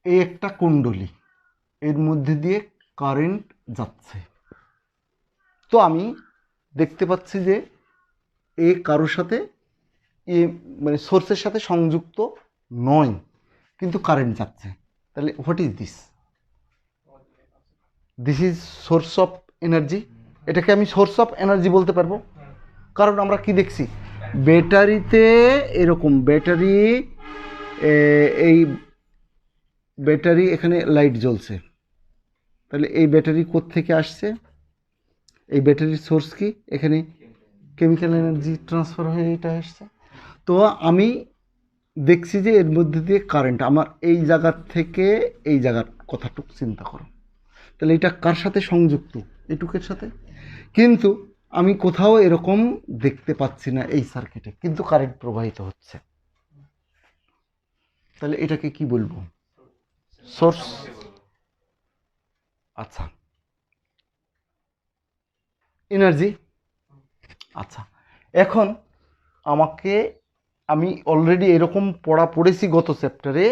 এই একটা কুণ্ডলী, এর মধ্যে দিয়ে কারেন্ট যাচ্ছে। তো আমি দেখতে পাচ্ছি যে এ কারোর সাথে এ মানে সোর্সের সাথে সংযুক্ত নয়, কিন্তু কারেন্ট যাচ্ছে। তাহলে what is this? This is source of energy. এটাকে আমি সোর্স অফ এনার্জি বলতে পারবো, কারণ আমরা কি দেখছি ব্যাটারিতে এরকম ব্যাটারি, এই ব্যাটারি এখানে লাইট জ্বলছে, তাহলে এই ব্যাটারি কোত্থেকে আসছে? এই ব্যাটারির সোর্স কি? এখানে কেমিক্যাল এনার্জি ট্রান্সফার হয়ে এটা আসছে। তো আমি দেখছি যে এর মধ্যে দিয়ে কারেন্ট আমার এই জায়গার থেকে এই জায়গার কথাটুকু চিন্তা করো, তাহলে এটা কার সাথে সংযুক্ত? এটুকের সাথে। কিন্তু আমি কোথাও এরকম দেখতে পাচ্ছি না এই সার্কিটে, কিন্তু কারেন্ট প্রবাহিত হচ্ছে। তাহলে এটাকে কি বলবো? সোর্স। আচ্ছা, এনার্জি। আচ্ছা, এখন আমাকে, আমি অলরেডি এরকম পড়া পড়েছি গত চ্যাপ্টারে,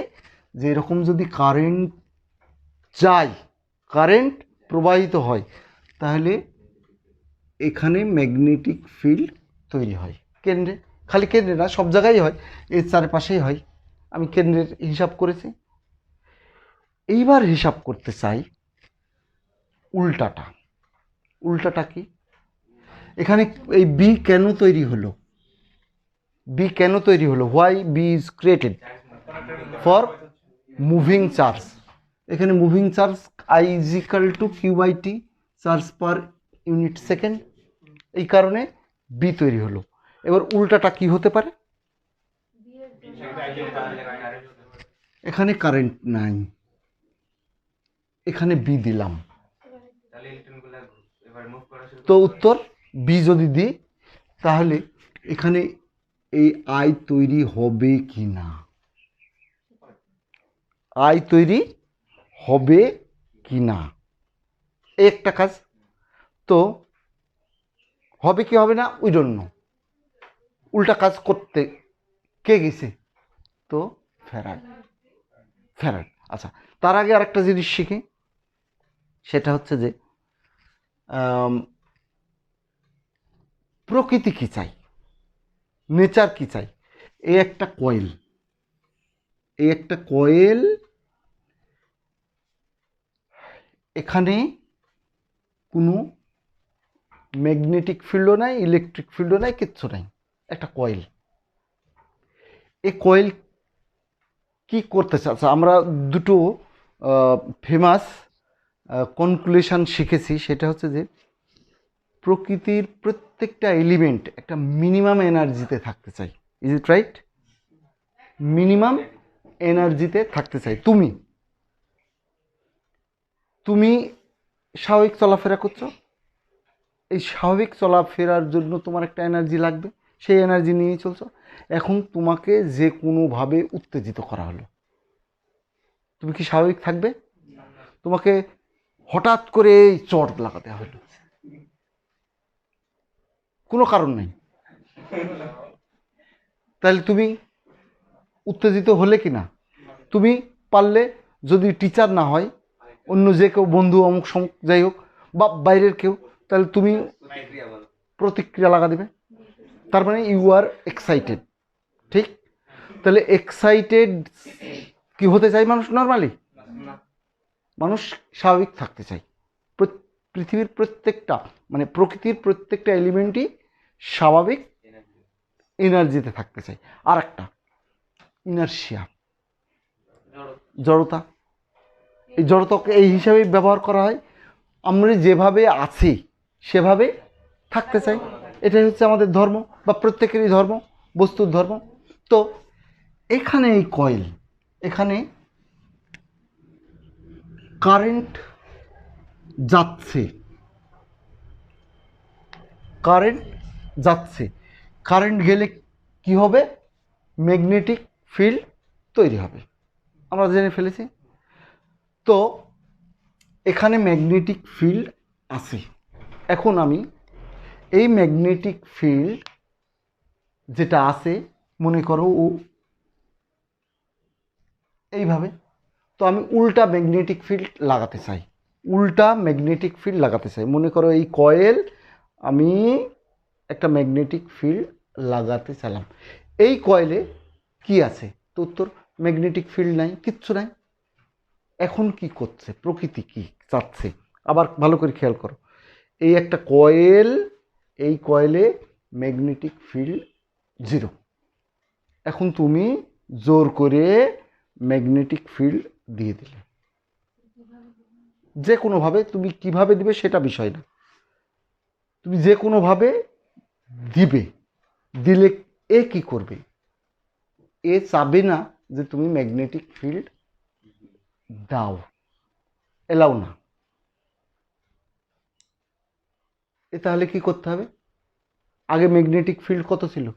যে এরকম যদি কারেন্ট যায়, কারেন্ট প্রবাহিত হয়, তাহলে এখানে ম্যাগনেটিক ফিল্ড তৈরি হয় কেন্দ্রে। খালি কেন্দ্রে না, সব জায়গায় হয়, এর চারপাশেই হয়। আমি কেন্দ্রের হিসাব করেছি। এইবার হিসাব করতে চাই উল্টাটা। উল্টাটা কি? এখানে এই বি কেন তৈরি হলো? বি কেন তৈরি হলো? Why B is created? For moving charge. এখানে moving charge I is equal to Q by T, charge per unit second. এই কারণে বি তৈরি হলো। এবার উল্টাটা কি হতে পারে? এখানে কারেন্ট নাই, এখানে বি দিলাম, তো উত্তর বি যদি দিই, তাহলে এখানে এই আই তৈরি হবে কি না? আই তৈরি হবে কি না, একটা কাজ। তো হবে কি হবে না উই ডোন্ট নো। উল্টা কাজ করতে কে গেছে? তো ফ্যারাড। ফ্যারাড। আচ্ছা, তার আগে আরেকটা জিনিস শিখি, সেটা হচ্ছে যে প্রকৃতি কি চাই, নেচার কি চাই। এই একটা কয়েল, এই একটা কয়েল, এখানে কোনো ম্যাগনেটিক ফিল্ডও নাই, ইলেকট্রিক ফিল্ডও নাই, কিচ্ছু নাই, একটা কয়েল। এই কয়েল কি করতে চাচ্ছে? আমরা দুটো ফেমাস কনক্লুশন শিখেছি, সেটা হচ্ছে যে প্রকৃতির প্রত্যেকটা এলিমেন্ট একটা মিনিমাম এনার্জিতে থাকতে চাই। Is it right? মিনিমাম এনার্জিতে থাকতে চাই। তুমি তুমি স্বাভাবিক চলাফেরা করছো, এই স্বাভাবিক চলাফেরার জন্য তোমার একটা এনার্জি লাগবে, সেই এনার্জি নিয়েই চলছো। এখন তোমাকে যে কোনোভাবে উত্তেজিত করা হলো, তুমি কি স্বাভাবিক থাকবে? তোমাকে হঠাৎ করে এই চট লাগাতে হলো, কোনো কারণ নেই, তাহলে তুমি উত্তেজিত হলে কি না? তুমি পারলে, যদি টিচার না হয়, অন্য যে কেউ, বন্ধু অমুক সমুক যাই হোক, বা বাইরের কেউ, তাহলে তুমি প্রতিক্রিয়া লাগা দেবে। তার মানে ইউ আর এক্সাইটেড, ঠিক? তাহলে এক্সাইটেড কি হতে চাই মানুষ? নর্মালি মানুষ স্বাভাবিক থাকতে চাই। পৃথিবীর প্রত্যেকটা, মানে প্রকৃতির প্রত্যেকটা এলিমেন্টই স্বাভাবিক এনার্জিতে থাকতে চাই। আর একটা ইনার্শিয়া, জড়তা। এই জড়তাকে এই হিসাবেই ব্যবহার করা হয়, আমরা যেভাবে আছি সেভাবে থাকতে চাই। এটাই হচ্ছে আমাদের ধর্ম, বা প্রত্যেকেরই ধর্ম, বস্তুর ধর্ম। তো এখানে এই কয়েল, এখানে কারেন্ট যাচ্ছে, কারেন্ট যাচ্ছে, কারেন্ট গেলে কি হবে? ম্যাগনেটিক ফিল্ড তৈরি হবে, আমরা জেনে ফেলেছি। তো এখানে ম্যাগনেটিক ফিল্ড আছে। এখন আমি এই ম্যাগনেটিক ফিল্ড যেটা আছে, মনে করো ও এইভাবে, তো আমি উল্টা ম্যাগনেটিক ফিল্ড লাগাতে চাই, উল্টা ম্যাগনেটিক ফিল্ড লাগাতে চাই। মনে করো এই কয়েল আমি একটা ম্যাগনেটিক ফিল্ড লাগাতে চাইলাম, এই কয়েলে কি আছে? তো উত্তর ম্যাগনেটিক ফিল্ড নাই, কিচ্ছু নাই। এখন কি করছে প্রকৃতি, কি চাচ্ছে? আবার ভালো করে খেয়াল করো, এই একটা কয়েল, এই কয়েলে ম্যাগনেটিক ফিল্ড 0। এখন তুমি জোর করে ম্যাগনেটিক ফিল্ড দিয়ে দিলে, যে কোনোভাবে, তুমি কিভাবে দিবে সেটা বিষয় না, তুমি যে কোনোভাবে দিবে। দিলে এ কি করবে? এ চাবে না যে তুমি ম্যাগনেটিক ফিল্ড দাও, এলাও না। এ তাহলে কি করতে হবে? আগে ম্যাগনেটিক ফিল্ড কত ছিল?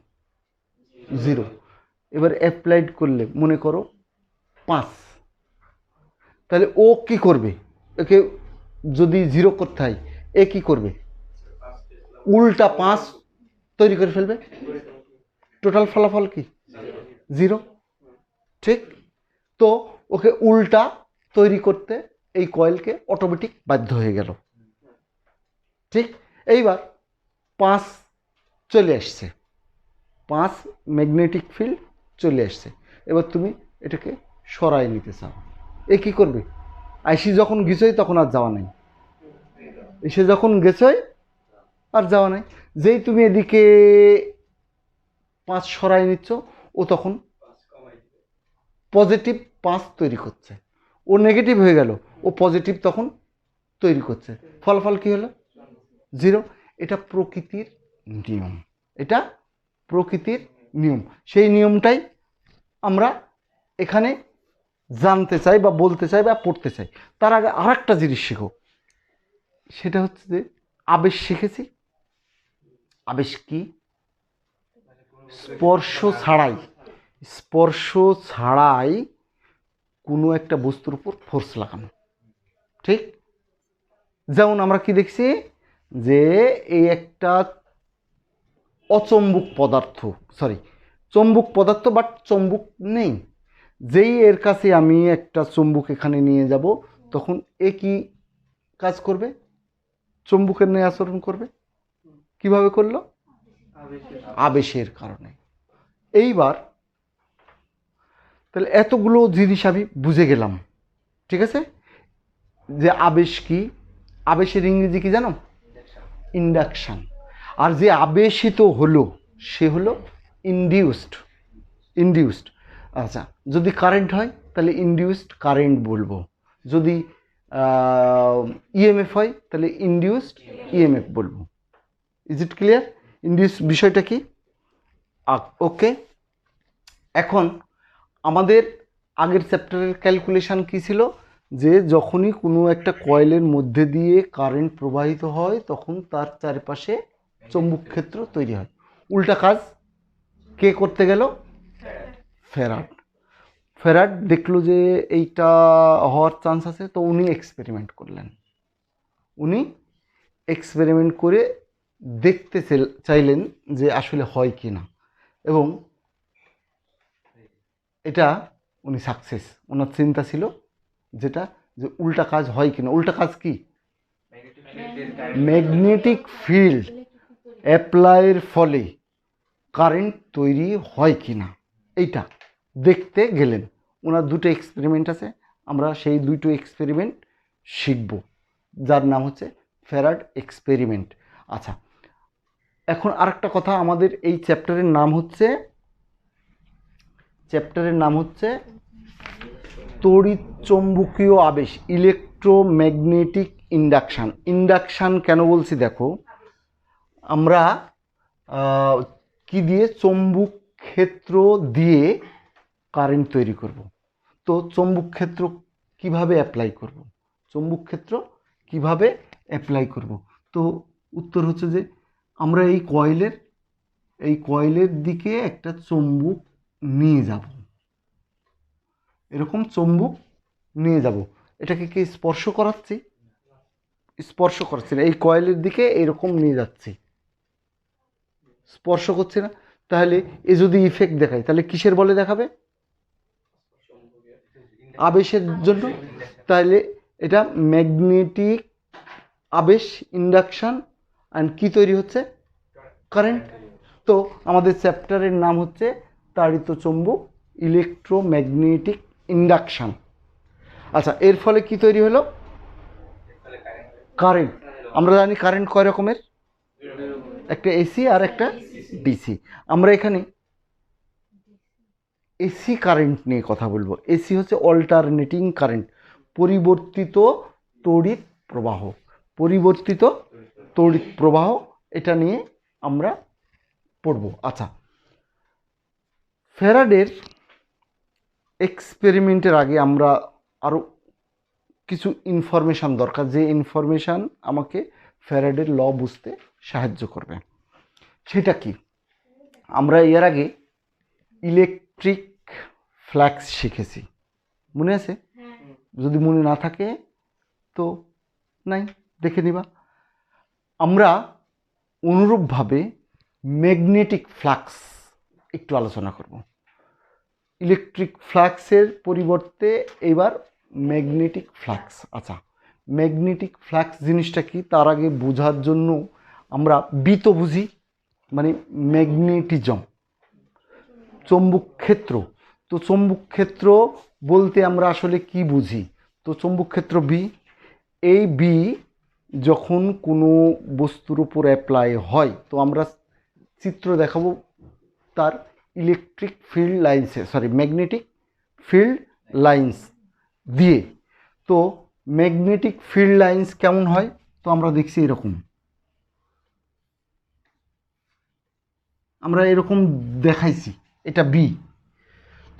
0। এবার অ্যাপ্লাইড করলে মনে করো 5, তাহলে ও কি করবে? একে যদি 0 করতে হয়, এ কি করবে? উল্টা 5 তৈরি করে ফেলবে। টোটাল ফলাফল কি? 0। ঠিক তো ওকে উল্টা তৈরি করতে এই কয়েলকে অটোমেটিক বাধ্য হয়ে গেল। ঠিক, এইবার 5 চলে আসছে, 5 ম্যাগনেটিক ফিল্ড চলে আসছে। এবার তুমি এটাকে সরাই নিতে চাও, এ কি করবে? আইসি যখন গেছই তখন আর যাওয়া নেই, এসে যখন গেছই আর যাওয়া নেই। যেই তুমি এদিকে 5 সরাই নিচ্ছ, ও তখন পজিটিভ 5 তৈরি করছে। ও নেগেটিভ হয়ে গেল, ও পজিটিভ তখন তৈরি করছে। ফলাফল কি হলো? 0। এটা প্রকৃতির নিয়ম, এটা প্রকৃতির নিয়ম। সেই নিয়মটাই আমরা এখানে জানতে চাই বা বলতে চাই বা পড়তে চাই। তার আগে আর একটা জিনিস শেখো, সেটা হচ্ছে যে আবেশ শিখেছি। আবেশ কি? স্পর্শ ছাড়াই, স্পর্শ ছাড়াই কোনো একটা বস্তুর উপর ফোর্স লাগানো। ঠিক, যেমন আমরা কি দেখছি যে এই একটা অচম্বুক পদার্থ, সরি চম্বুক পদার্থ, বাট চম্বুক নেই। যেই এর কাছে আমি একটা চম্বুক এখানে নিয়ে যাব, তখন এ কি কাজ করবে? চম্বুকের ন্যায় আচরণ করবে। কিভাবে করলো? আবেশের কারণে। এইবার তাহলে এতগুলো জিনিস আমি বুঝে গেলাম, ঠিক আছে? যে আবেশ কি, আবেশের ইংরেজি কি জানো? ইন্ডাকশান। আর যে আবেশিত হলো সে হলো ইনডিউসড। ইনডিউসড, আচ্ছা, যদি কারেন্ট হয় তাহলে ইনডিউসড কারেন্ট বলবো, যদি ইএমএফ হয় তাহলে ইনডিউসড ইএমএফ বলবো। Is it clear? ইনডিউস বিষয়টা কি? ওকে, এখন আমাদের আগের চ্যাপ্টারের ক্যালকুলেশন কি ছিল? যে যখনই কোনো একটা কয়েলের মধ্যে দিয়ে কারেন্ট প্রবাহিত হয় তখন তার চারপাশে চৌম্বক ক্ষেত্র তৈরি হয়। উল্টা কাজ কে করতে গেল? ফ্যারাড। ফ্যারাড দেখলো যে এইটা হওয়ার চান্স আছে, তো উনি এক্সপেরিমেন্ট করলেন। উনি এক্সপেরিমেন্ট করে দেখতে চাইলেন যে আসলে হয় কি না, এবং এটা উনি সাকসেস। ওনার চিন্তা ছিল যেটা, যে উল্টা কাজ হয় কিনা। উল্টা কাজ কি? ম্যাগনেটিক ফিল্ড অ্যাপ্লাইয়ের ফলে কারেন্ট তৈরি হয় কিনা এইটা দেখতে গেলেন। ওনার দুটো এক্সপেরিমেন্ট আছে, আমরা সেই দুটো এক্সপেরিমেন্ট শিখব, যার নাম হচ্ছে ফ্যারাড এক্সপেরিমেন্ট। আচ্ছা, এখন আরেকটা কথা, আমাদের এই চ্যাপ্টারের নাম হচ্ছে তড়িৎচুম্বকীয় আবেশ, ইলেকট্রোম্যাগনেটিক ইন্ডাকশান। ইন্ডাকশান কেন বলছি দেখো, আমরা কি দিয়ে? চৌম্বক ক্ষেত্র দিয়ে কারেন্ট তৈরি করব। তো চৌম্বক ক্ষেত্র কিভাবে অ্যাপ্লাই করব? চৌম্বক ক্ষেত্র কিভাবে অ্যাপ্লাই করব? তো উত্তর হচ্ছে যে আমরা এই কয়েলের দিকে একটা চৌম্বক নিয়ে যাব, এরকম চৌম্বক নিয়ে যাব। এটাকে কি স্পর্শ করাচ্ছি? স্পর্শ করাচ্ছি না, এই কয়েলের দিকে এরকম নিয়ে যাচ্ছি, স্পর্শ করছে না। তাহলে এ যদি ইফেক্ট দেখায় তাহলে কিসের বলে দেখাবে? আবেশের জন্য, তাহলে এটা ম্যাগনেটিক আবেশ, ইন্ডাকশন, অ্যান্ড কি তৈরি হচ্ছে, কারেন্ট। তো আমাদের চ্যাপ্টারের নাম হচ্ছে তাড়িত চৌম্বক, ইলেকট্রোম্যাগনেটিক ইন্ডাকশন। আচ্ছা, এর ফলে কি তৈরি হলো, কারেন্ট। আমরা জানি কারেন্ট কয় রকমের, একটা এসি আর একটা ডিসি। আমরা এখানে এসি কারেন্ট নিয়ে কথা বলবো। এসি হচ্ছে অল্টারনেটিং কারেন্ট, পরিবর্তিত তড়িৎ প্রবাহ, পরিবর্তিত তড়িৎ প্রবাহ, এটা নিয়ে আমরা পড়ব। আচ্ছা, ফ্যারাডের এক্সপেরিমেন্টের আগে আমরা আরও কিছু ইনফরমেশান দরকার, যে ইনফরমেশান আমাকে ফ্যারাডের ল বুঝতে সাহায্য করবে। সেটা কি, আমরা এর আগে ইলেকট্রিক ফ্লাক্স শিখেছি, মনে আছে? যদি মনে না থাকে তো নাই, দেখে নিবা। আমরা অনুরূপভাবে ম্যাগনেটিক ফ্লাক্স একটু আলোচনা করব। ইলেকট্রিক ফ্লাক্সের পরিবর্তে এবার ম্যাগনেটিক ফ্লাক্স। আচ্ছা, ম্যাগনেটিক ফ্লাক্স জিনিসটা কি তার আগে বোঝার জন্য আমরা বি তো বুঝি, মানে ম্যাগনেটিজম, চৌম্বক ক্ষেত্র। তো চৌম্বক ক্ষেত্র বলতে আমরা আসলে কি বুঝি, তো চৌম্বক ক্ষেত্র বি, এই বি যখন কোনো বস্তুর উপর অ্যাপ্লাই হয় তো আমরা চিত্র দেখাবো তার ইলেকট্রিক ফিল্ড লাইন্সে, ম্যাগনেটিক ফিল্ড লাইন্স দিয়ে। তো ম্যাগনেটিক ফিল্ড লাইন্স কেমন হয়, তো আমরা দেখছি এরকম, আমরা এরকম দেখাইছি, এটা বি।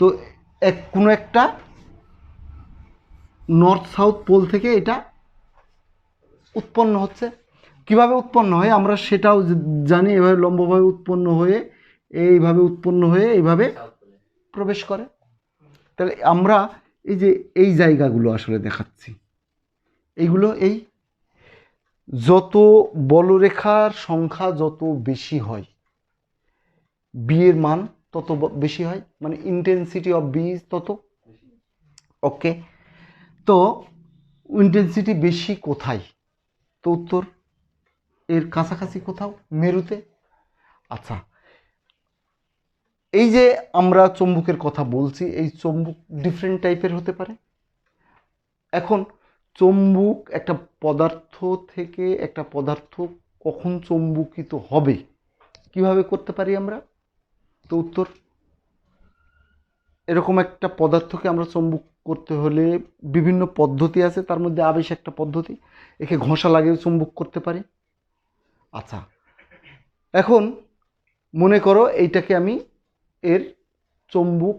তো কোনো একটা নর্থ সাউথ পোল থেকে এটা উৎপন্ন হচ্ছে। কিভাবে উৎপন্ন হয় আমরা সেটাও জানি, এভাবে লম্বভাবে উৎপন্ন হয়ে এইভাবে উৎপন্ন হয়ে এইভাবে প্রবেশ করে। তাহলে আমরা এই যে এই জায়গাগুলো আসলে দেখাচ্ছি, এইগুলো এই যত বলরেখার সংখ্যা যত বেশি হয় বি এর মান তত বেশি হয়, মানে ইন্টেন্সিটি অফ বি তত। ওকে, তো ইন্টেন্সিটি বেশি কোথায়, তো উত্তর এর কাছাকাছি কোথাও, মেরুতে। আচ্ছা, এই যে আমরা চৌম্বকের কথা বলছি, এই চৌম্বক ডিফারেন্ট টাইপের হতে পারে। এখন চৌম্বক একটা পদার্থ থেকে একটা পদার্থ কখন চৌম্বকিত হবে কিভাবে করতে পারি আমরা, তো উত্তর এরকম একটা পদার্থকে আমরা চৌম্বক করতে হলে বিভিন্ন পদ্ধতি আছে, তার মধ্যে আবেশ একটা পদ্ধতি, একে ঘষা লাগিয়ে চৌম্বক করতে পারি। আচ্ছা, এখন মনে করো এইটাকে আমি এর চৌম্বক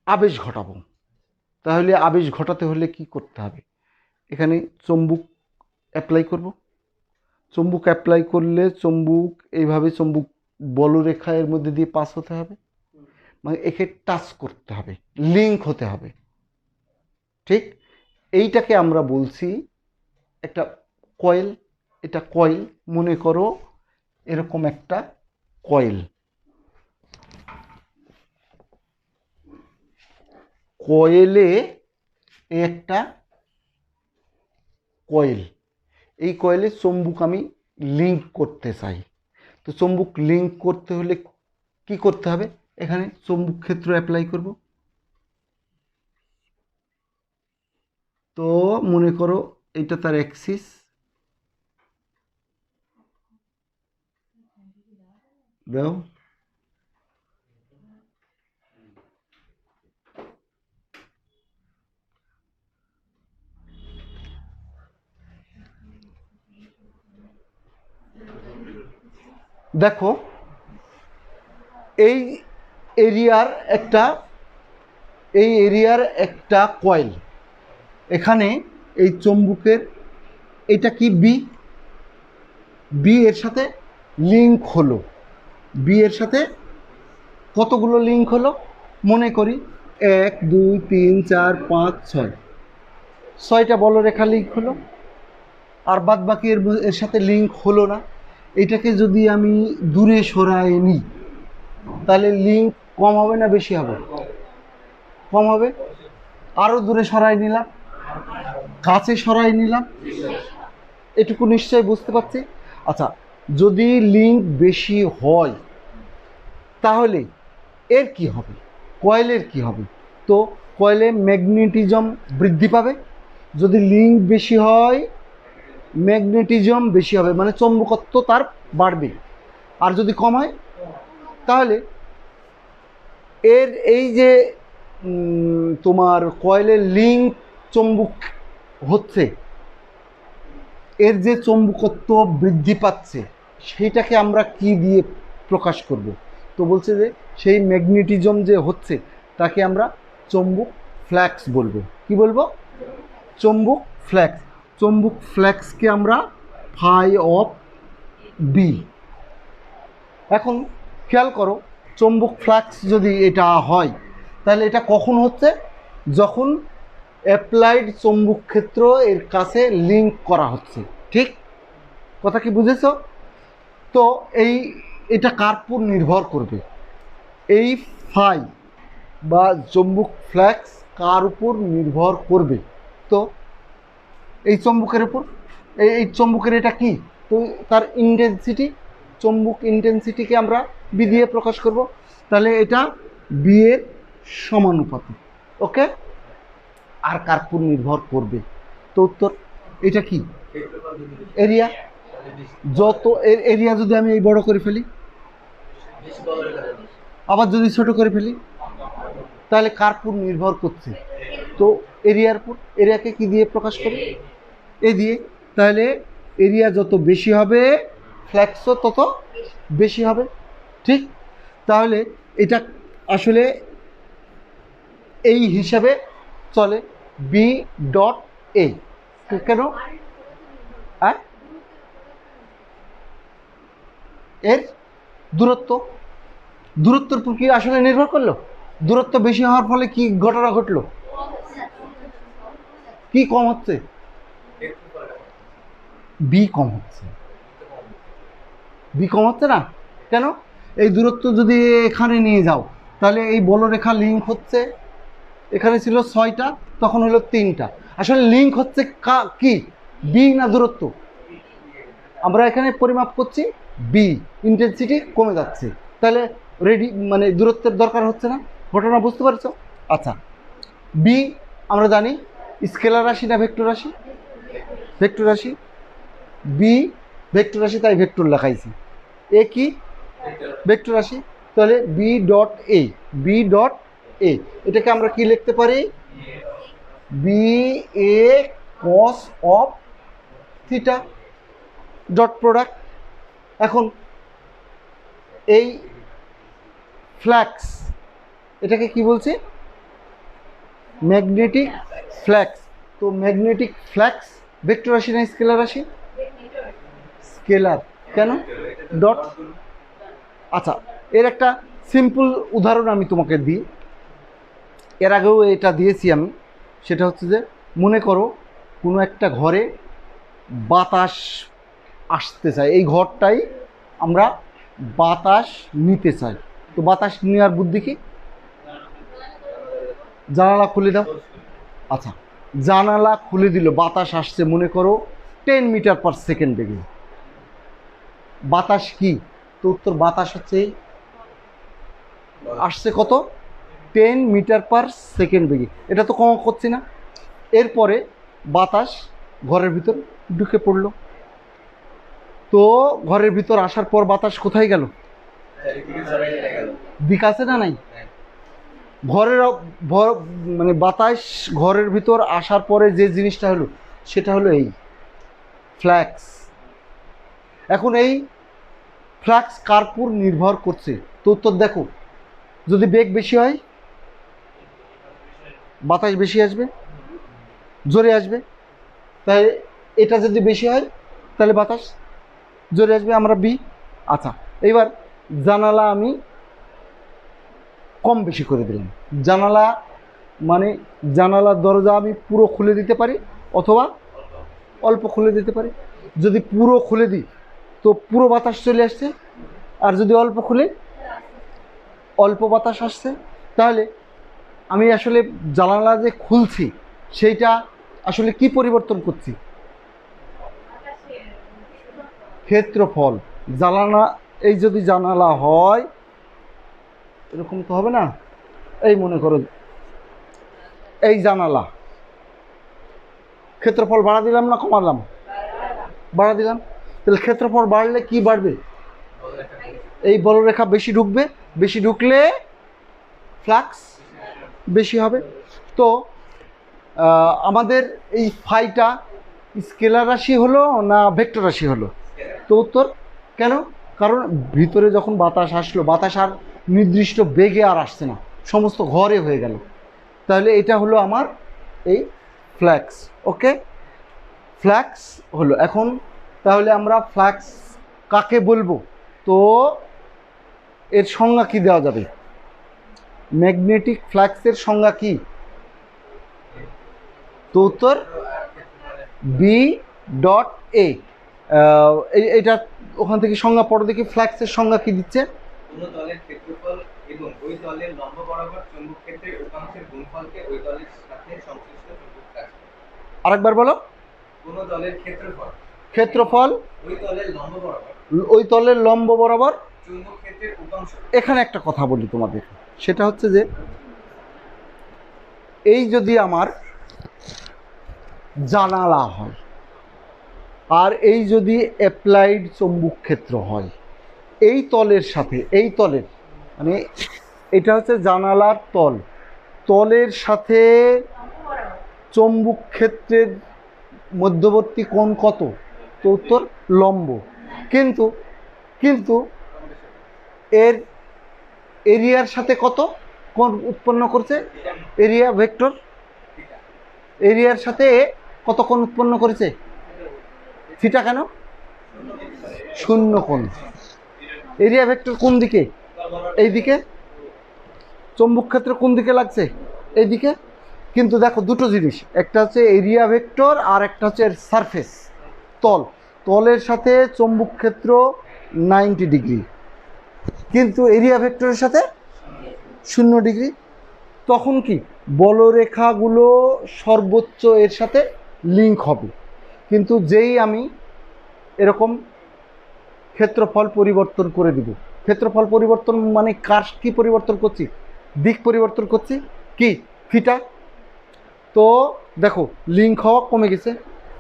আবেশ ঘটাবো, তাহলে আবেশ ঘটাতে হলে কি করতে হবে, এখানে চৌম্বক অ্যাপ্লাই করব। চৌম্বক অ্যাপ্লাই করলে চৌম্বক এইভাবে চৌম্বক বলরেখা এর মধ্যে দিয়ে পাস হতে হবে, মানে একে টাচ করতে হবে, লিঙ্ক হতে হবে। ঠিক এইটাকে আমরা বলছি একটা কয়েল। এটা কয়েল, মনে করো এরকম একটা কয়েল, কয়েলে একটা কয়েল, এই কয়েলে চৌম্বক আমি লিঙ্ক করতে চাই। তো চৌম্বক লিঙ্ক করতে হলে কি করতে হবে, এখানে চৌম্বক ক্ষেত্র অ্যাপ্লাই করব। তো মনে করো এটা তার অ্যাক্সিস, দাও, দেখো এই এরিয়ার একটা কয়েল, এখানে এই চৌম্বকের এটা কি বি, বি এর সাথে লিঙ্ক হলো, বি এর সাথে কতগুলো লিঙ্ক হলো, মনে করি 1 2 3 4 5 6, 6টা বলরেখা লিঙ্ক হলো, আর বাদ বাকি এর সাথে লিঙ্ক হলো না। এটাকে যদি আমি দূরে সরাই নিই তাহলে লিঙ্ক কম হবে না বেশি হবে, কম হবে। আরও দূরে সরাই নিলাম, কাছে সরাই নিলাম, এটুকু নিশ্চয়ই বুঝতে পারছি। আচ্ছা, যদি লিঙ্ক বেশি হয় তাহলে এর কি হবে, কয়েলের কি হবে? তো কয়েলে ম্যাগনেটিজম বৃদ্ধি পাবে। যদি লিঙ্ক বেশি হয় ম্যাগনেটিজম বেশি হবে, মানে চৌম্বকত্ব তার বাড়বে। আর যদি কম হয় তাহলে এর এই যে তোমার কয়েলের লিঙ্ক চৌম্বক হচ্ছে, এর যে চৌম্বকত্ব বৃদ্ধি পাচ্ছে সেইটাকে আমরা কি দিয়ে প্রকাশ করব? তো বলছে যে সেই ম্যাগনেটিজম যে হচ্ছে তাকে আমরা চৌম্বক ফ্ল্যাক্স বলবো। কি বলবো? চৌম্বক ফ্ল্যাক্স। চৌম্বক ফ্ল্যাক্সকে আমরা ফাই অফ বি। এখন খেয়াল করো, চৌম্বক ফ্লাক্স যদি এটা হয় তাহলে এটা কখন হচ্ছে? যখন অ্যাপ্লাইড চৌম্বক ক্ষেত্র এর কাছে লিঙ্ক করা হচ্ছে। ঠিক কথা কি বুঝেছো? তো এটা কার উপর নির্ভর করবে? এই ফাই বা চৌম্বক ফ্লাক্স কার উপর নির্ভর করবে? তো এই চৌম্বকের উপর। এই চৌম্বকের এটা কি? তো তার ইন্টেন্সিটি, চৌম্বক ইন্টেন্সিটিকে আমরা বি দিয়ে প্রকাশ করব। তাহলে এটা বি এর সমানুপাতিক। ওকে, আর কার উপর নির্ভর করবে? তো উত্তর এটা কি? এরিয়া। যত এরিয়া যদি আমি এই বড় করে ফেলি, আবার যদি ছোট করে ফেলি, তাহলে কার উপর নির্ভর করছে? তো এরিয়ার উপর। এরিয়াকে কি দিয়ে প্রকাশ করে? এ দিয়ে। তাহলে এরিয়া যত বেশি হবে ফ্ল্যাক্সও তত বেশি হবে। ঠিক, তাহলে এটা আসলে এই হিসাবে চলে বি ডট এ। কেন? হ্যাঁ, এর দূরত্ব, দূরত্বের উপর কি আসলে নির্ভর করলো? দূরত্ব বেশি হওয়ার ফলে কি ঘটনা ঘটলো? কি কম হচ্ছে? বি কম হচ্ছে। বি কম হচ্ছে না কেন? এই দূরত্ব যদি এখানে নিয়ে যাও তাহলে এই বলরেখা লিঙ্ক হচ্ছে, এখানে ছিল 6টা, তখন হলো 3টা। আসলে লিঙ্ক হচ্ছে কি, বি না দূরত্ব? আমরা এখানে পরিমাপ করছি বি, ইন্টেন্সিটি কমে যাচ্ছে, তাহলে মানে দূরত্বের দরকার হচ্ছে না। ঘটনা বুঝতে পারছো? আচ্ছা, বি আমরা জানি স্কেলার রাশি না ভেক্টর রাশি? ভেক্টর রাশি। বি ভেক্টর রাশি, তাই ভেক্টর লেখাইছি। এ কি? ভেক্টর রাশি। তাহলে B dot A, B dot A, এটাকে আমরা কি লিখতে পারি? B A cos of theta dot product. এখন এই ফ্ল্যাক্স, এটাকে কি বলছে? Magnetic flux. তো ম্যাগনেটিক ফ্ল্যাক্স ভেক্টর রাশি না স্কেলার রাশি? স্কেলার। কেন? ডট। আচ্ছা, এর একটা সিম্পল উদাহরণ আমি তোমাকে দিই, এর আগেও এটা দিয়েছি আমি। সেটা হচ্ছে যে মনে করো কোনো একটা ঘরে বাতাস আসতে চাই, এই ঘরটাই আমরা বাতাস নিতে চাই। তো বাতাস নেওয়ার বুদ্ধি কি? জানালা খুলে দাও। আচ্ছা, জানালা খুলে দিল, বাতাস আসছে মনে করো 10 মিটার পার সেকেন্ড বেগে। বাতাস কি? তো উত্তর বাতাস হচ্ছে আসছে কত? 10 মিটার পার সেকেন্ড বেগে। এটা তো কম করছি না। এরপরে বাতাস ঘরের ভিতর ঢুকে পড়লো। তো ঘরের ভিতর আসার পর বাতাস কোথায় গেল? দিক আছে না নাই? ঘরের মানে বাতাস ঘরের ভিতর আসার পরে যে জিনিসটা হলো সেটা হলো এই ফ্ল্যাক্স। এখন এই ফ্লাক্স কার উপর নির্ভর করছে? তো উত্তর দেখো, যদি বেগ বেশি হয় বাতাস বেশি আসবে, জোরে আসবে। তাই এটা যদি বেশি হয় তাহলে বাতাস জোরে আসবে, আমরা বি। আচ্ছা, এবার জানালা আমি কম বেশি করে দিলাম। জানালা মানে জানালার দরজা আমি পুরো খুলে দিতে পারি অথবা অল্প খুলে দিতে পারি। যদি পুরো খুলে দিই তো পুরো বাতাস চলে আসছে, আর যদি অল্প খুলে অল্প বাতাস আসছে। তাহলে আমি আসলে জানালা যে খুলছি সেইটা আসলে কি পরিবর্তন করছি? ক্ষেত্রফল। জানালা, এই যদি জানালা হয় এরকম তো হবে না, এই মনে করো এই জানালা, ক্ষেত্রফল বাড়া দিলাম না কমালাম? বাড়া দিলাম। তাহলে ক্ষেত্রফল বাড়লে কি বাড়বে? এই বলরেখা বেশি ঢুকবে, বেশি ঢুকলে ফ্লাক্স বেশি হবে। তো আমাদের এই ফাইটা স্কেলার রাশি হলো না ভেক্টর রাশি হলো? তো উত্তর কেন? কারণ ভিতরে যখন বাতাস আসলো, বাতাস আর নির্দিষ্ট বেগে আর আসছে না, সমস্ত ঘরে হয়ে গেল। তাহলে এটা হলো আমার এই ফ্ল্যাক্স। ওকে, ফ্ল্যাক্স হলো। এখন তাহলে আমরা ফ্ল্যাক্স কাকে বলবো? তো এর সংজ্ঞা কি দেওয়া যাবে? ম্যাগনেটিক ফ্ল্যাক্সের সংজ্ঞা কি? তো উত্তর বি ডট এ। এটা ওখান থেকে সংজ্ঞা পড়ো দেখি, ফ্ল্যাক্সের সংজ্ঞা কি দিচ্ছে? কোনো তলের ক্ষেত্রফল এবং ওই তলের লম্ব বরাবর চৌম্বক ক্ষেত্রের উপাংশের গুণফলকে ওই তলের সাথে সংশ্লিষ্ট চৌম্বক ফ্লাক্স। আরেকবার বলো। কোনো তলের ক্ষেত্রফল, ক্ষেত্রফল ওই তলের লম্ব বরাবর ওই তলের লম্ব বরাবর চৌম্বক ক্ষেত্রের উপাংশ। এখানে একটা কথা বলি তোমাদের, সেটা হচ্ছে যে এই যদি আমার জানালা হয় আর এই যদি অ্যাপ্লাইড চৌম্বক ক্ষেত্র হয়, এই তলের সাথে এই তলের, মানে এটা হচ্ছে জানালার তল, তলের সাথে চৌম্বক ক্ষেত্রের মধ্যবর্তী কোণ কত? তো উত্তর লম্ব। কিন্তু কিন্তু এর এরিয়ার সাথে কত কোণ উৎপন্ন করছে? এরিয়া ভেক্টর এরিয়ার সাথে কত কোণ উৎপন্ন করেছে? থিটা। কেন? শূন্য কোণ। এরিয়া ভেক্টর কোন দিকে? এই দিকে। চৌম্বক ক্ষেত্র কোন দিকে লাগছে? এই দিকে। কিন্তু দেখো দুটো জিনিস, একটা হচ্ছে এরিয়া ভেক্টর আর একটা হচ্ছে এর সারফেস, তল। তলের সাথে চৌম্বক ক্ষেত্র 90 ডিগ্রি, কিন্তু এরিয়া ভেক্টরের সাথে 0 ডিগ্রি। তখন কি বলরেখাগুলো সর্বোচ্চ এর সাথে লিঙ্ক হবে। কিন্তু যেই আমি এরকম ক্ষেত্রফল পরিবর্তন করে দিব, ক্ষেত্রফল পরিবর্তন মানে কার কি পরিবর্তন করছি? দিক পরিবর্তন করছি, কি? থিটা। তো দেখো লিঙ্ক হওয়া কমে গেছে।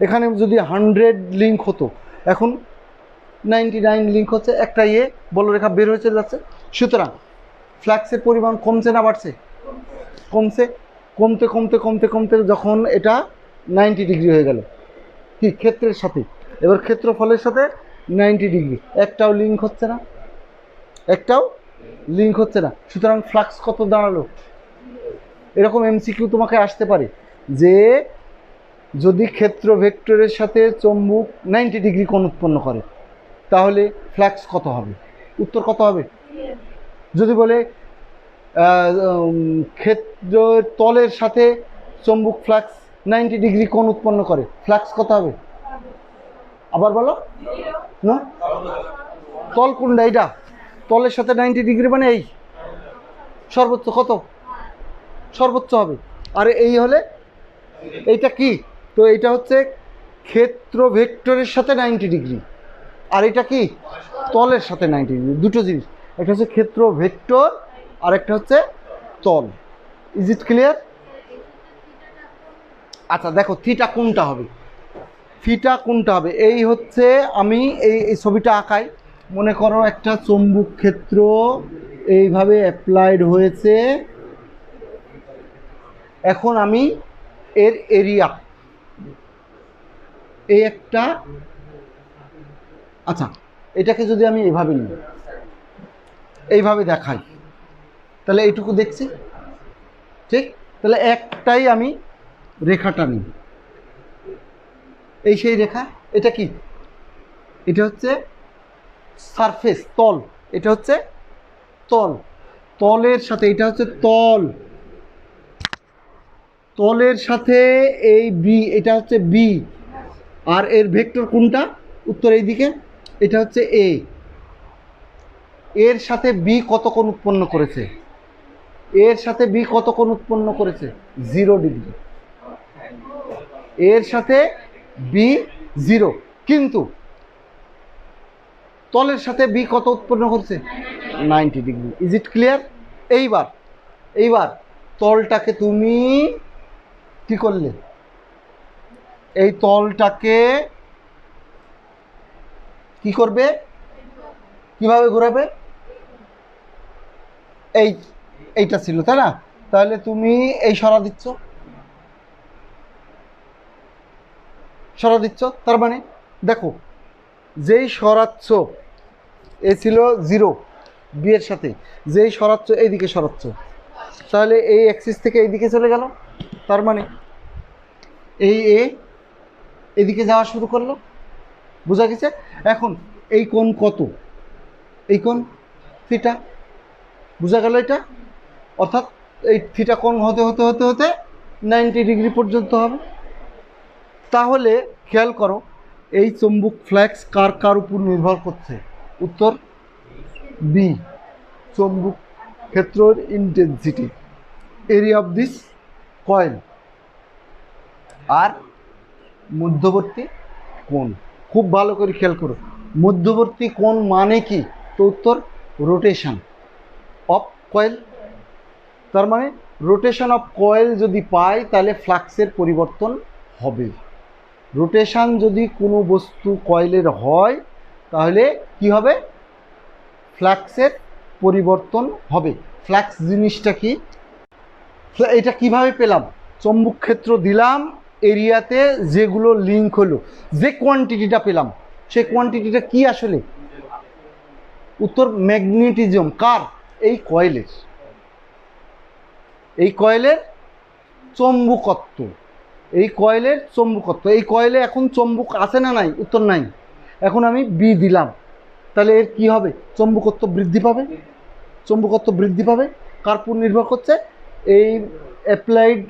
এখানে যদি 100 লিঙ্ক হতো, এখন 99 লিঙ্ক হচ্ছে, একটা বলরেখা বের হয়ে চলে যাচ্ছে। সুতরাং ফ্লাক্সের পরিমাণ কমছে না বাড়ছে? কমছে। কমতে কমতে কমতে কমতে যখন এটা 90 ডিগ্রি হয়ে গেল, কি ক্ষেত্রের সাথে, এবার ক্ষেত্রফলের সাথে 90 ডিগ্রি, একটাও লিঙ্ক হচ্ছে না, একটাও লিঙ্ক হচ্ছে না। সুতরাং ফ্লাক্স কত দাঁড়ালো? এরকম এমসিকিউ তোমাকে আসতে পারে যে যদি ক্ষেত্র ভেক্টরের সাথে চৌম্বক 90 ডিগ্রি কোণ উৎপন্ন করে তাহলে ফ্লাক্স কত হবে? উত্তর কত হবে? যদি বলে ক্ষেত্র তলের সাথে চৌম্বক ফ্লাক্স 90 ডিগ্রি কোণ উৎপন্ন করে, ফ্লাক্স কত হবে? আবার বলো না। তল কোনটা? এইটা তলের সাথে 90 ডিগ্রি, মানে এই সর্বোচ্চ কত? সর্বোচ্চ হবে। আর এই হলে এইটা কি? তো এইটা হচ্ছে ক্ষেত্র ভেক্টরের সাথে 90 ডিগ্রি, আর এটা কি? তলের সাথে 90 ডিগ্রি। দুটো জিনিস, একটা হচ্ছে ক্ষেত্র ভেক্টর আর একটা হচ্ছে তল। Is it clear? আচ্ছা দেখো থিটা কোনটা হবে? থিটা কোনটা হবে? এই হচ্ছে আমি এই ছবিটা আঁকাই, মনে করো একটা চৌম্বক ক্ষেত্র এইভাবে অ্যাপ্লাইড হয়েছে। এখন আমি এর এরিয়া, এই একটা, আচ্ছা এটাকে যদি আমি এইভাবে নিই, এইভাবে দেখাই, তাহলে এইটুকু দেখছি, ঠিক? তাহলে একটাই আমি রেখাটা নিই, এই সেই রেখা। এটা কি? এটা হচ্ছে সারফেস, তল। এটা হচ্ছে তল, তলের সাথে এটা হচ্ছে তল, তলের সাথে এই বি, এটা হচ্ছে বি। আর এর ভেক্টর কোনটা? উত্তর এই দিকে, এটা হচ্ছে এ। এর সাথে বি কত কোণ উৎপন্ন করেছে? এর সাথে বি কত কোণ উৎপন্ন করেছে? 0 ডিগ্রি। এর সাথে বি 0, কিন্তু তলের সাথে বি কত উৎপন্ন করছে? 90 ডিগ্রি। Is it clear? এইবার তলটাকে তুমি কি করলে? এই তলটাকে কি করবে? কিভাবে ঘোরাবে? এইটা ছিল, তাই না? তাহলে তুমি এই সরা দিচ্ছ, তার মানে দেখো, যেই সরাচ্ছ, এ ছিল 0 বি এর সাথে, যেই সরাচ্ছ এইদিকে সরাচ্ছ, তাহলে এই অ্যাক্সিস থেকে এইদিকে চলে গেল, তার মানে এই এ এদিকে যাওয়া শুরু করলো। বোঝা গেছে? এখন এই কোণ কত? এই কোণ থিটা। বোঝা গেল এটা? অর্থাৎ এই থিটা কোণ হতে হতে হতে হতে 90 ডিগ্রি পর্যন্ত হবে। তাহলে খেয়াল করো, এই চুম্বক ফ্লাক্স কার কার উপর নির্ভর করছে? উত্তর বি, চুম্বক ক্ষেত্রের intensity, area of this coil, আর মধ্যবর্তী কোণ। খুব ভালো করে খেয়াল করো, মধ্যবর্তী কোণ মানে কি? তো উত্তর রোটেশন অফ কয়েল। তার মানে রোটেশন অফ কয়েল যদি পাই তাহলে ফ্লাক্সের পরিবর্তন হবে। রোটেশন যদি কোনো বস্তু কয়েলের হয় তাহলে কি হবে? ফ্লাক্সের পরিবর্তন হবে। ফ্লাক্স জিনিসটা কি? এটা কিভাবে পেলাম? চৌম্বক ক্ষেত্র দিলাম, এরিয়াতে যেগুলো লিঙ্ক হলো, যে কোয়ান্টিটিটা পেলাম, সেই কোয়ান্টিটিটা কি আসলে? উত্তর ম্যাগনেটিজম। কার? এই কয়েলের। এই কয়েলের চৌম্বকত্ব, এই কয়েলের চৌম্বকত্ব। এই কয়েলে এখন চৌম্বক আছে না নাই? উত্তর নাই। এখন আমি বি দিলাম, তাহলে এর কি হবে? চৌম্বকত্ব বৃদ্ধি পাবে। চৌম্বকত্ব বৃদ্ধি পাবে কার উপর নির্ভর করছে? এই অ্যাপ্লাইড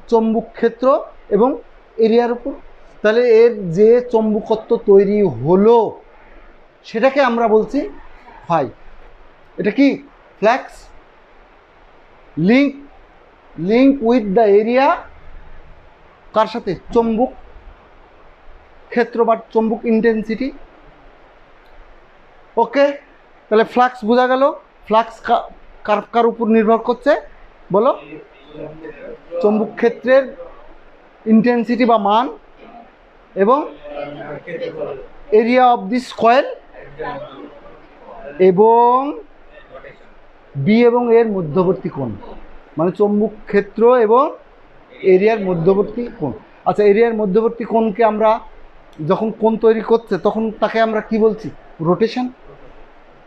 চৌম্বক ক্ষেত্র এবং এরিয়ার উপর। তাহলে এর যে চৌম্বকত্ব তৈরি হলো সেটাকে আমরা বলছি ফাই। এটা কি? Flux link with the area, কার সাথে? চৌম্বক ক্ষেত্র বা চৌম্বক ইন্টেন্সিটি। ওকে, তাহলে ফ্লাক্স বোঝা গেল। ফ্লাক্স কার কার উপর নির্ভর করছে বলো? চৌম্বক ক্ষেত্রের ইন্টেন্সিটি বা মান এবং এরিয়া অফ দিস কয়েল এবং বি এবং এর মধ্যবর্তী কোণ, মানে চৌম্বক ক্ষেত্র এবং এরিয়ার মধ্যবর্তী কোণ। আচ্ছা, এরিয়ার মধ্যবর্তী কোণকে আমরা যখন কোণ তৈরি করছে তখন তাকে আমরা কি বলছি? রোটেশন।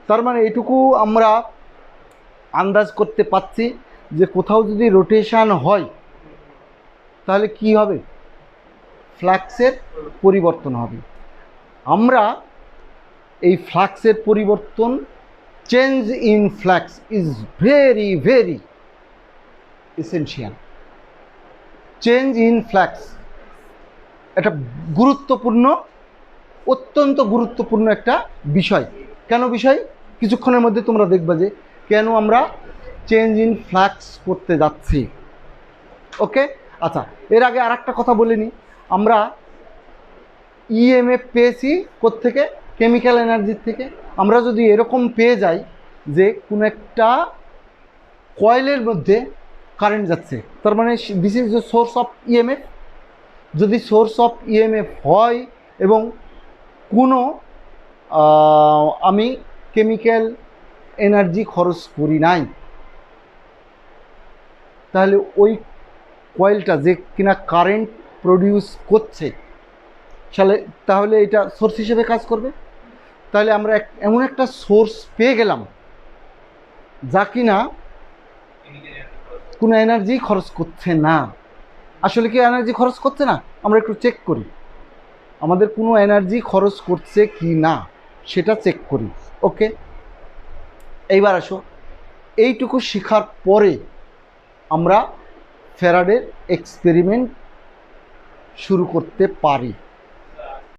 তার মানে এটুকু আমরা আন্দাজ করতে পাচ্ছি যে কোথাও যদি রোটেশন হয় তাহলে কি হবে? ফ্লাক্সের পরিবর্তন হবে। আমরা এই ফ্লাক্সের পরিবর্তন, change in flux is very very essential. Change in flux একটা গুরুত্বপূর্ণ, অত্যন্ত গুরুত্বপূর্ণ একটা বিষয়। কেন বিষয়? কিছুক্ষণের মধ্যে তোমরা দেখবে যে কেন আমরা চেঞ্জ ইন ফ্লাক্স করতে যাচ্ছি। ওকে, আচ্ছা, এর আগে আর একটা কথা বলে নিই। আমরা ইএমএফ পেয়েছি কোত্থেকে? কেমিক্যাল এনার্জির থেকে। আমরা যদি এরকম পেয়ে যাই যে কোনো একটা কয়েলের মধ্যে কারেন্ট যাচ্ছে, তার মানে this is the source of EMF. যদি সোর্স অফ ইএমএফ হয় এবং কোনো আমি কেমিক্যাল এনার্জি খরচ করি নাই, তাহলে ওই কয়েলটা যে কিনা কারেন্ট প্রডিউস করছে তাহলে এটা সোর্স হিসেবে কাজ করবে। তাহলে আমরা এমন একটা সোর্স পেয়ে গেলাম যা কিনা কোনো এনার্জি খরচ করছে না। আসলে কি এনার্জি খরচ করছে না? আমরা একটু চেক করি আমাদের কোনো এনার্জি খরচ করছে কি না, সেটা চেক করি। ওকে, এইবার আসো, এইটুকু শেখার পরে আমরা ফ্যারাডের এক্সপেরিমেন্ট শুরু করতে পারি।